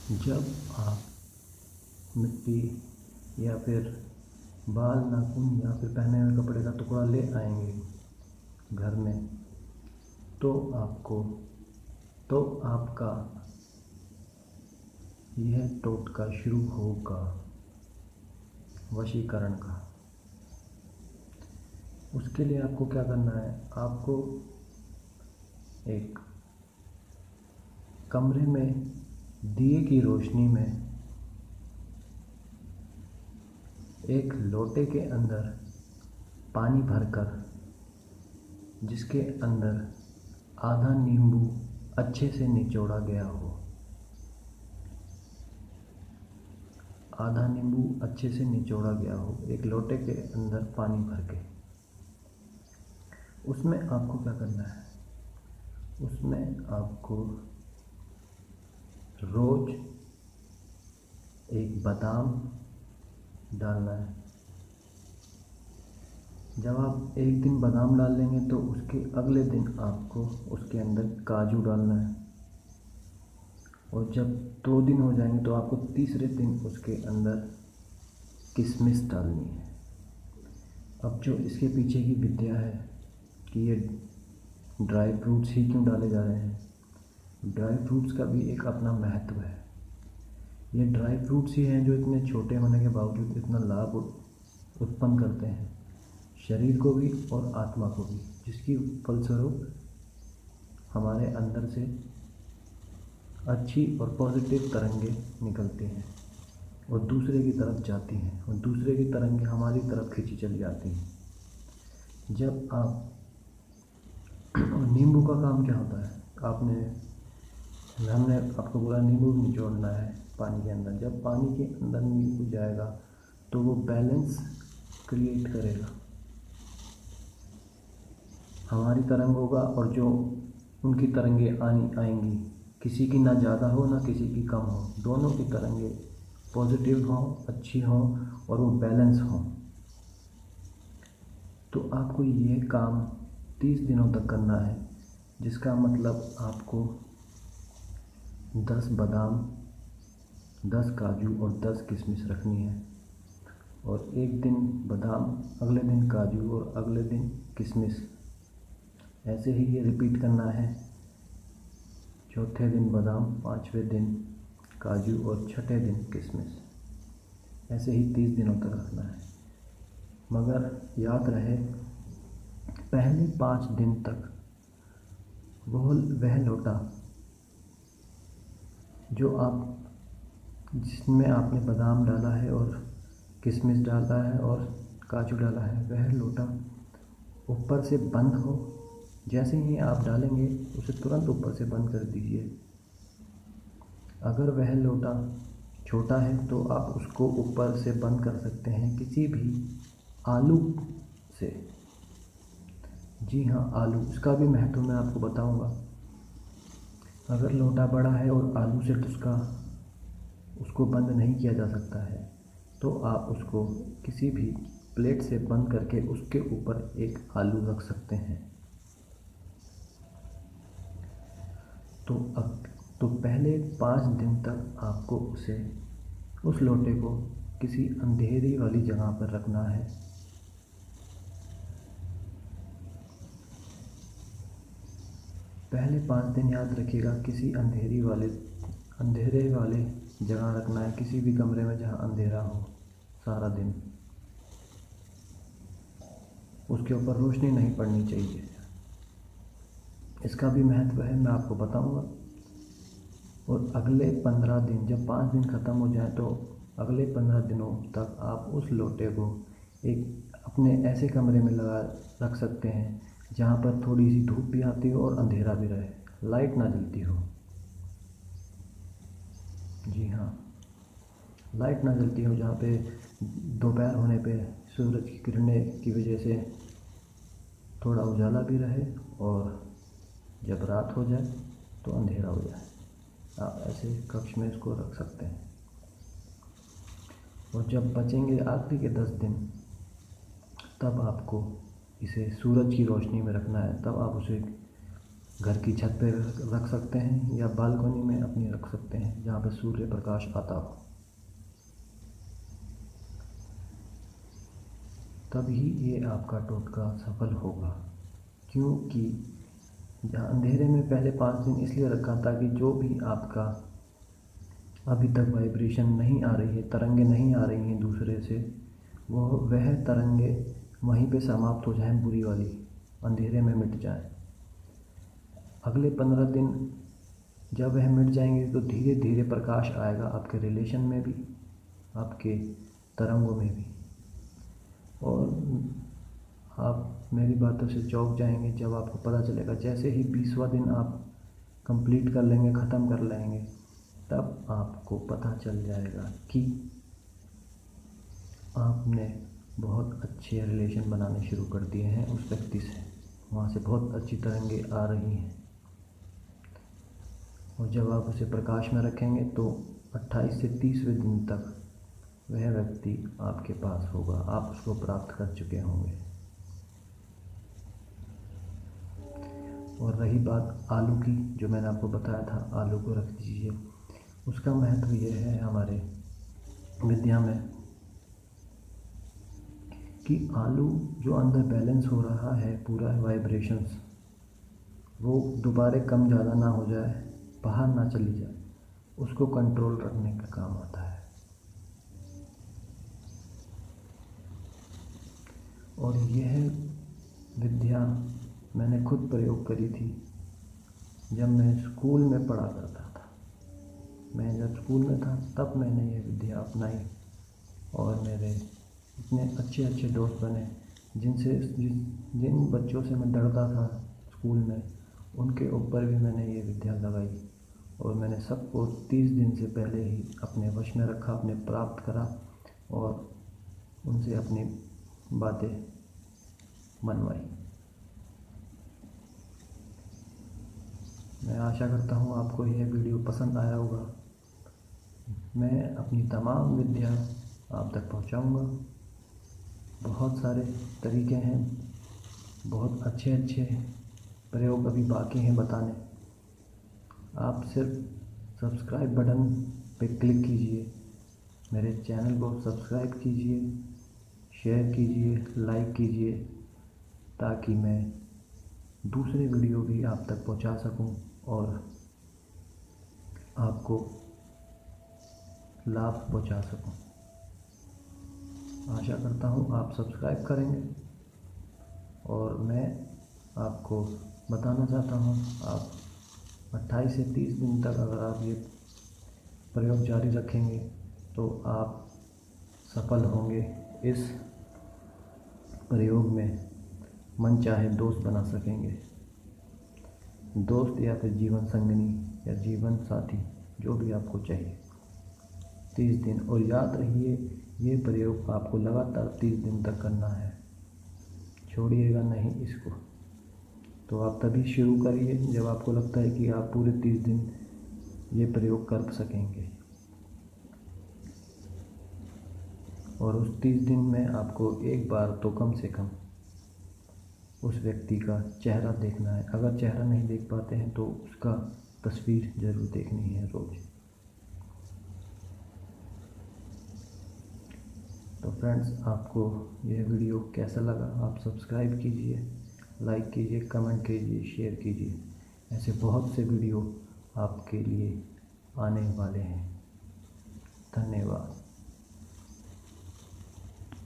जब आप मिट्टी या फिर बाल, नाखून या फिर पहने हुए कपड़े का टुकड़ा ले आएंगे घर में, तो आपका यह टोटका शुरू होगा वशीकरण का। उसके लिए आपको क्या करना है, आपको एक कमरे में दिए की रोशनी में एक लोटे के अंदर पानी भरकर, जिसके अंदर आधा नींबू अच्छे से निचोड़ा गया हो, आधा नींबू अच्छे से निचोड़ा गया हो, एक लोटे के अंदर पानी भर के, उसमें आपको क्या करना है, उसमें आपको रोज एक बादाम डालना है। जब आप एक दिन बादाम डाल लेंगे तो उसके अगले दिन आपको उसके अंदर काजू डालना है, और जब 2 दिन हो जाएंगे तो आपको तीसरे दिन उसके अंदर किशमिश डालनी है। अब जो इसके पीछे की विद्या है कि ये ड्राई फ्रूट्स ही क्यों डाले जा रहे हैं, ड्राई फ्रूट्स का भी एक अपना महत्व है। ये ड्राई फ्रूट्स ही हैं जो इतने छोटे होने के बावजूद इतना लाभ उत्पन्न करते हैं शरीर को भी और आत्मा को भी, जिसकी फलस्वरूप हमारे अंदर से अच्छी और पॉजिटिव तरंगें निकलती हैं और दूसरे की तरफ जाती हैं, और दूसरे की तरंगें हमारी तरफ खींची चली जाती हैं। जब आप और नींबू का काम क्या होता है, हमने आपको बोला नींबू निचोड़ना है पानी के अंदर। जब पानी के अंदर नींबू जाएगा तो वो बैलेंस क्रिएट करेगा, हमारी तरंग होगा और जो उनकी तरंगें आएंगी, किसी की ना ज़्यादा हो ना किसी की कम हो, दोनों की तरंगें पॉजिटिव हों, अच्छी हों और वो बैलेंस हों। तो आपको ये काम 30 दिनों तक करना है, जिसका मतलब आपको 10 बादाम, 10 काजू और 10 किशमिश रखनी है, और एक दिन बादाम, अगले दिन काजू और अगले दिन किशमिश, ऐसे ही ये रिपीट करना है। चौथे दिन बादाम, 5वें दिन काजू और 6ठे दिन किशमिश, ऐसे ही 30 दिनों तक रखना है। मगर याद रहे, पहले 5 दिन तक वह लोटा जिसमें आपने बादाम डाला है और किशमिश डाला है और काजू डाला है, वह लोटा ऊपर से बंद हो। जैसे ही आप डालेंगे उसे तुरंत ऊपर से बंद कर दीजिए। अगर वह लोटा छोटा है तो आप उसको ऊपर से बंद कर सकते हैं किसी भी आलू से। जी हाँ, आलू, इसका भी महत्व मैं आपको बताऊंगा। अगर लोटा बड़ा है और आलू से उसको बंद नहीं किया जा सकता है, तो आप उसको किसी भी प्लेट से बंद करके उसके ऊपर एक आलू रख सकते हैं। तो पहले 5 दिन तक आपको उस लोटे को किसी अंधेरी वाली जगह पर रखना है। पहले 5 दिन याद रखिएगा, किसी अंधेरे वाले जगह रखना है, किसी भी कमरे में जहाँ अंधेरा हो सारा दिन। उसके ऊपर रोशनी नहीं पड़नी चाहिए। इसका भी महत्व है, मैं आपको बताऊंगा। और अगले 15 दिन, जब 5 दिन ख़त्म हो जाए तो अगले 15 दिनों तक आप उस लोटे को एक अपने ऐसे कमरे में रख सकते हैं जहाँ पर थोड़ी सी धूप भी आती हो और अंधेरा भी रहे, लाइट ना जलती हो। जी हाँ, लाइट ना जलती हो, जहाँ पे दोपहर होने पे सूरज की किरणें की वजह से थोड़ा उजाला भी रहे, और जब रात हो जाए तो अंधेरा हो जाए। आप ऐसे कक्ष में इसको रख सकते हैं। और जब बचेंगे आखिरी के 10 दिन, तब आपको इसे सूरज की रोशनी में रखना है। तब आप उसे घर की छत पे रख सकते हैं या बालकनी में अपनी रख सकते हैं जहाँ पर सूर्य प्रकाश आता हो। तभी ये आपका टोटका सफल होगा। क्योंकि जहाँ अंधेरे में पहले 5 दिन इसलिए रखा ताकि जो भी आपका अभी तक वाइब्रेशन नहीं आ रही है, तरंगे नहीं आ रही हैं दूसरे से, वह तरंगे वहीं पे समाप्त हो जाएं, बुरी वाली अंधेरे में मिट जाएं। अगले 15 दिन जब वह मिट जाएंगे तो धीरे धीरे प्रकाश आएगा आपके रिलेशन में भी, आपके तरंगों में भी, और आप मेरी बातों से चौंक जाएंगे जब आपको पता चलेगा। जैसे ही 20वां दिन आप कंप्लीट कर लेंगे, ख़त्म कर लेंगे, तब आपको पता चल जाएगा कि आपने बहुत अच्छे रिलेशन बनाने शुरू कर दिए हैं उस व्यक्ति से, वहाँ से बहुत अच्छी तरंगे आ रही हैं। और जब आप उसे प्रकाश में रखेंगे तो 28 से 30वें दिन तक वह व्यक्ति आपके पास होगा, आप उसको प्राप्त कर चुके होंगे। और रही बात आलू की, जो मैंने आपको बताया था, आलू को रख दीजिए। उसका महत्व यह है हमारे विद्या में कि आलू जो अंदर बैलेंस हो रहा है पूरा वाइब्रेशंस, वो दोबारा कम ज़्यादा ना हो जाए, बाहर ना चली जाए, उसको कंट्रोल रखने का काम आता है। और यह विद्या मैंने खुद प्रयोग करी थी जब मैं स्कूल में पढ़ा करता था। मैं जब स्कूल में था तब मैंने यह विद्या अपनाई और मेरे इतने अच्छे अच्छे दोस्त बने जिन बच्चों से मैं डरता था स्कूल में, उनके ऊपर भी मैंने ये विद्या लगाई और मैंने सबको 30 दिन से पहले ही अपने वश में रखा, अपने प्राप्त करा और उनसे अपनी बातें मनवाई। मैं आशा करता हूँ आपको यह वीडियो पसंद आया होगा। मैं अपनी तमाम विद्या आप तक पहुँचाऊँगा। बहुत सारे तरीके हैं, बहुत अच्छे अच्छे प्रयोग अभी बाकी हैं बताने। आप सिर्फ सब्सक्राइब बटन पे क्लिक कीजिए, मेरे चैनल को सब्सक्राइब कीजिए, शेयर कीजिए, लाइक कीजिए, ताकि मैं दूसरे वीडियो भी आप तक पहुंचा सकूं और आपको लाभ पहुंचा सकूं। आशा करता हूं आप सब्सक्राइब करेंगे। और मैं आपको बताना चाहता हूं, आप 28 से 30 दिन तक अगर आप ये प्रयोग जारी रखेंगे तो आप सफल होंगे। इस प्रयोग में मन चाहे दोस्त बना सकेंगे, दोस्त या फिर जीवन संगिनी या जीवन साथी, जो भी आपको चाहिए। 30 दिन, और याद रखिए ये प्रयोग आपको लगातार 30 दिन तक करना है, छोड़िएगा नहीं इसको। तो आप तभी शुरू करिए जब आपको लगता है कि आप पूरे 30 दिन ये प्रयोग कर सकेंगे। और उस 30 दिन में आपको एक बार तो कम से कम उस व्यक्ति का चेहरा देखना है। अगर चेहरा नहीं देख पाते हैं तो उसका तस्वीर ज़रूर देखनी है रोज़। तो फ्रेंड्स, आपको यह वीडियो कैसा लगा? आप सब्सक्राइब कीजिए, लाइक कीजिए, कमेंट कीजिए, शेयर कीजिए। ऐसे बहुत से वीडियो आपके लिए आने वाले हैं। धन्यवाद।